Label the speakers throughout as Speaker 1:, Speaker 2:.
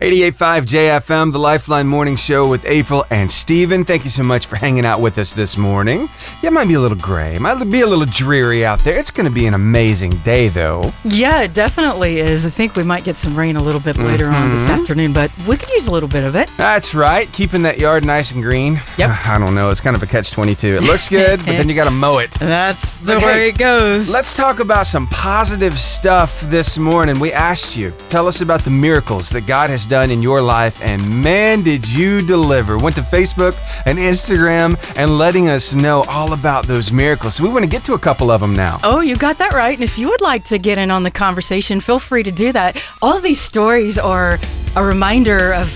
Speaker 1: 88.5 JFM, the Lifeline Morning Show with April and Steven. Thank you so much for hanging out with us this morning. Yeah, it might be a little gray, it might be a little dreary out there. It's going to be an amazing day, though.
Speaker 2: Yeah, it definitely is. I think we might get some rain a little bit later on this afternoon, but we could use a little bit of it.
Speaker 1: That's right, keeping that yard nice and green.
Speaker 2: Yep.
Speaker 1: I don't know, it's kind of a catch-22. It looks good, but then you got to mow it.
Speaker 2: That's the way it goes.
Speaker 1: Let's talk about some positive stuff this morning. We asked you, tell us about the miracles that God has done in your life, and man, did you deliver. Went to Facebook and Instagram and letting us know all about those miracles. So we want to get to a couple of them now.
Speaker 2: Oh, you got that right. And if you would like to get in on the conversation, feel free to do that. All of these stories are a reminder of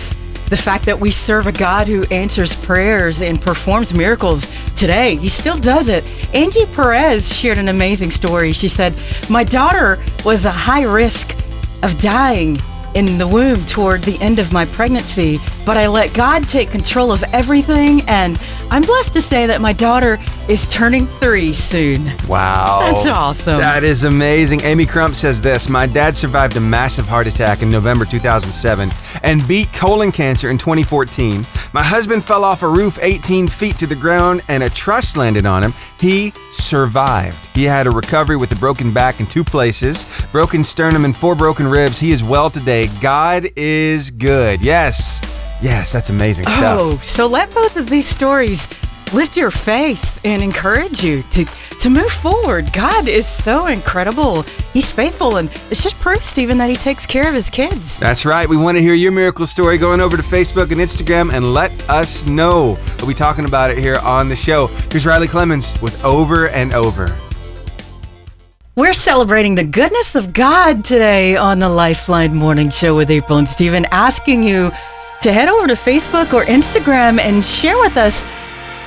Speaker 2: the fact that we serve a God who answers prayers and performs miracles today. He still does it. Angie Perez shared an amazing story. She said, "My daughter was a high risk of dying in the womb toward the end of my pregnancy, but I let God take control of everything, and I'm blessed to say that my daughter is turning 3 soon."
Speaker 1: Wow.
Speaker 2: That's awesome.
Speaker 1: That is amazing. Amy Crump says this, "My dad survived a massive heart attack in November 2007 and beat colon cancer in 2014. My husband fell off a roof 18 feet to the ground and a truss landed on him. He survived. He had a recovery with a broken back in 2 places, broken sternum and 4 broken ribs. He is well today. God is good." Yes, that's amazing stuff.
Speaker 2: Oh, so let both of these stories lift your faith and encourage you to move forward. God is so incredible. He's faithful, and it's just proof, Stephen, that he takes care of his kids.
Speaker 1: That's right. We want to hear your miracle story. Going over to Facebook and Instagram and let us know. We'll be talking about it here on the show. Here's Riley Clemens with Over and Over.
Speaker 2: We're celebrating the goodness of God today on the Lifeline Morning Show with April and Stephen, asking you to head over to Facebook or Instagram and share with us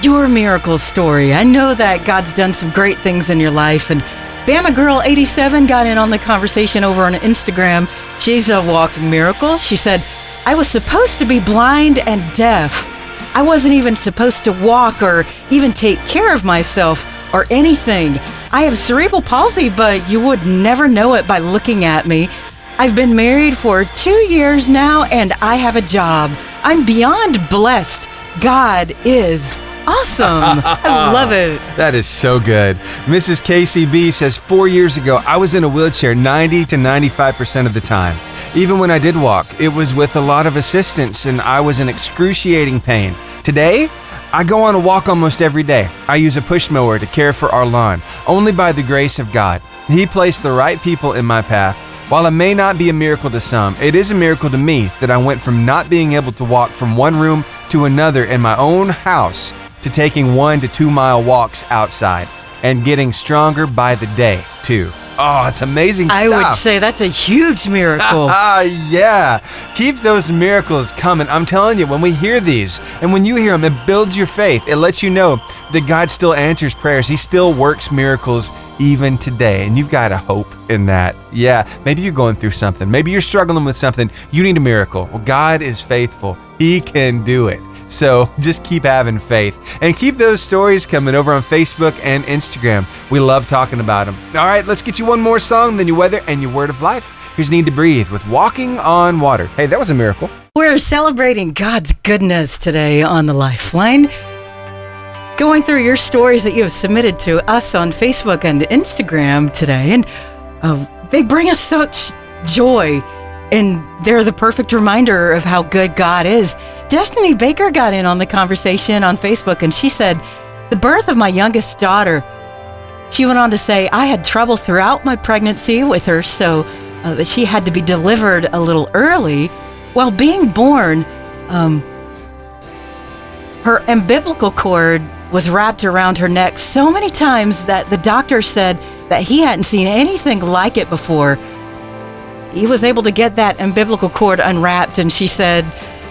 Speaker 2: your miracle story. I know that God's done some great things in your life, and Bama Girl 87 got in on the conversation over on Instagram. She's a walking miracle. She said, "I was supposed to be blind and deaf. I wasn't even supposed to walk or even take care of myself or anything. I have cerebral palsy, but you would never know it by looking at me. I've been married for 2 years now, and I have a job. I'm beyond blessed. God is awesome." I love it.
Speaker 1: That is so good. Mrs. KCB says, 4 years ago, I was in a wheelchair 90 to 95% of the time. Even when I did walk, it was with a lot of assistance, and I was in excruciating pain. Today, I go on a walk almost every day. I use a push mower to care for our lawn, only by the grace of God. He placed the right people in my path. While it may not be a miracle to some, it is a miracle to me that I went from not being able to walk from one room to another in my own house to taking 1 to 2 mile walks outside and getting stronger by the day, too. Oh, it's amazing stuff.
Speaker 2: I would say that's a huge miracle.
Speaker 1: Yeah. Keep those miracles coming. I'm telling you, when we hear these and when you hear them, it builds your faith. It lets you know that God still answers prayers. He still works miracles even today. And you've got a hope in that. Yeah. Maybe you're going through something. Maybe you're struggling with something. You need a miracle. Well, God is faithful. He can do it. So just keep having faith and keep those stories coming over on Facebook and Instagram. We love talking about them. All right, let's get you one more song, then your weather and your word of life. Here's Need to Breathe with Walking on Water. Hey, that was a miracle.
Speaker 2: We're celebrating God's goodness today on the Lifeline. Going through your stories that you have submitted to us on Facebook and Instagram today, and they bring us such joy. And they're the perfect reminder of how good God is. Destiny Baker got in on the conversation on Facebook, and she said, "The birth of my youngest daughter," she went on to say, "I had trouble throughout my pregnancy with her, so that she had to be delivered a little early. While being born, her umbilical cord was wrapped around her neck so many times that the doctor said that he hadn't seen anything like it before. He was able to get that umbilical cord unwrapped," and she said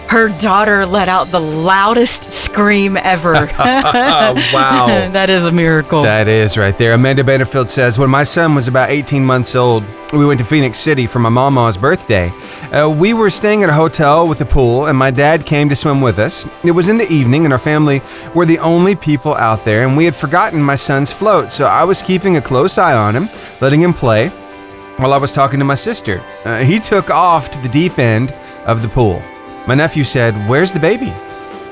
Speaker 2: her daughter let out the loudest scream ever.
Speaker 1: Wow.
Speaker 2: That is a miracle.
Speaker 1: That is right there. Amanda Bannerfield says, "When my son was about 18 months old, we went to Phoenix City for my mama's birthday. We were staying at a hotel with a pool, and my dad came to swim with us. It was in the evening, and our family were the only people out there, and we had forgotten my son's float, so I was keeping a close eye on him, letting him play while I was talking to my sister. He took off to the deep end of the pool. My nephew said, "Where's the baby?"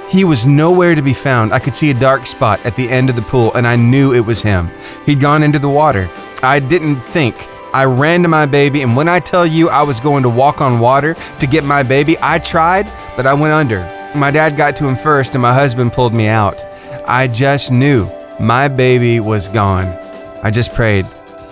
Speaker 1: He was nowhere to be found. I could see a dark spot at the end of the pool, and I knew it was him. He'd gone into the water. I didn't think. I ran to my baby, and when I tell you I was going to walk on water to get my baby, I tried, but I went under. My dad got to him first, and my husband pulled me out. I just knew my baby was gone. I just prayed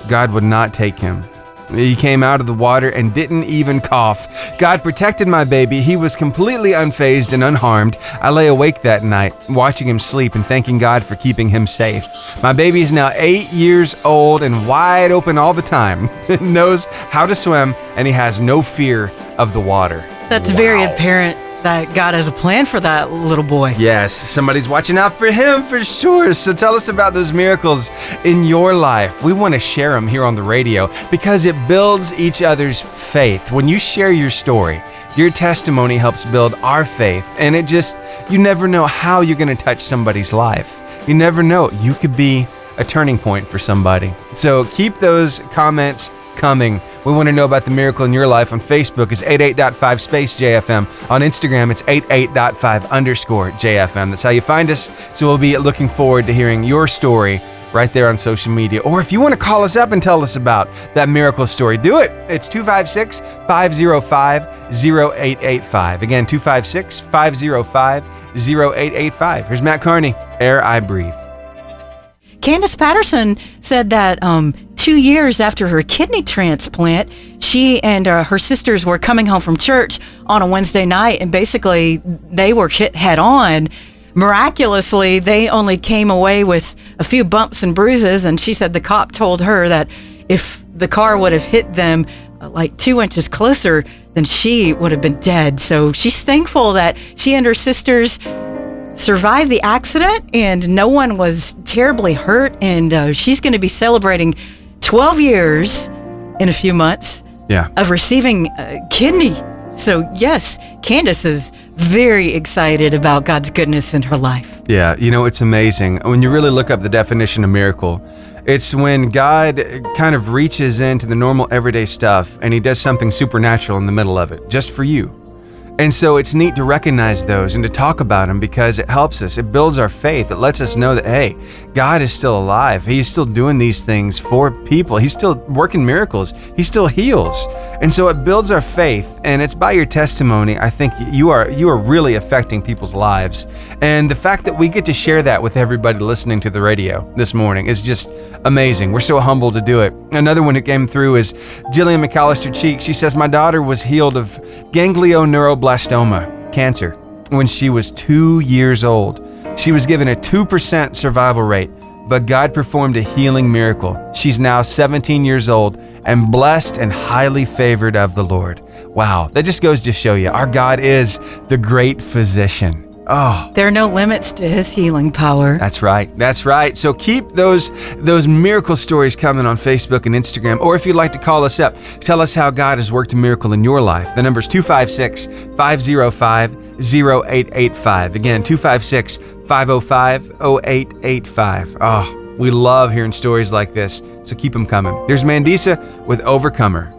Speaker 1: God would not take him. He came out of the water and didn't even cough. God protected my baby. He was completely unfazed and unharmed. I lay awake that night, watching him sleep and thanking God for keeping him safe. My baby is now 8 years old and wide open all the time. Knows how to swim, and he has no fear of the water.
Speaker 2: That's very apparent that God has a plan for that little boy.
Speaker 1: Yes, somebody's watching out for him for sure. So tell us about those miracles in your life. We want to share them here on the radio because it builds each other's faith. When you share your story, your testimony helps build our faith. And you never know how you're going to touch somebody's life. You never know. You could be a turning point for somebody. So keep those comments coming. We want to know about the miracle in your life. On Facebook, it's 88.5 space JFM. On Instagram, it's 88.5_JFM. That's how you find us. So we'll be looking forward to hearing your story right there on social media. Or if you want to call us up and tell us about that miracle story, do it. It's 256-505-0885. Again, 256-505-0885. Here's Matt Carney, Air I Breathe.
Speaker 2: Candace Patterson said that 2 years after her kidney transplant, she and her sisters were coming home from church on a Wednesday night, and basically they were hit head on. Miraculously, they only came away with a few bumps and bruises, and she said the cop told her that if the car would have hit them like 2 inches closer, then she would have been dead. So she's thankful that she and her sisters survived the accident and no one was terribly hurt, and she's going to be celebrating 12 years in a few months of receiving a kidney. So yes, Candace is very excited about God's goodness in her life.
Speaker 1: Yeah, it's amazing. When you really look up the definition of miracle, it's when God kind of reaches into the normal everyday stuff and he does something supernatural in the middle of it, just for you. And so it's neat to recognize those and to talk about them because it helps us. It builds our faith. It lets us know that, hey, God is still alive. He's still doing these things for people. He's still working miracles. He still heals. And so it builds our faith, and it's by your testimony. I think you are really affecting people's lives. And the fact that we get to share that with everybody listening to the radio this morning is just amazing. We're so humbled to do it. Another one that came through is Jillian McAllister Cheek. She says, my daughter was healed of ganglioneuroblastoma, cancer, when she was 2 years old. She was given a 2% survival rate, but God performed a healing miracle. She's now 17 years old and blessed and highly favored of the Lord. Wow, that just goes to show you, our God is the great physician. Oh,
Speaker 2: there are no limits to his healing power.
Speaker 1: That's right. That's right. So keep those miracle stories coming on Facebook and Instagram. Or if you'd like to call us up, tell us how God has worked a miracle in your life. The number's 256-505-0885. Again, 256-505-0885. Oh, we love hearing stories like this. So keep them coming. Here's Mandisa with Overcomer.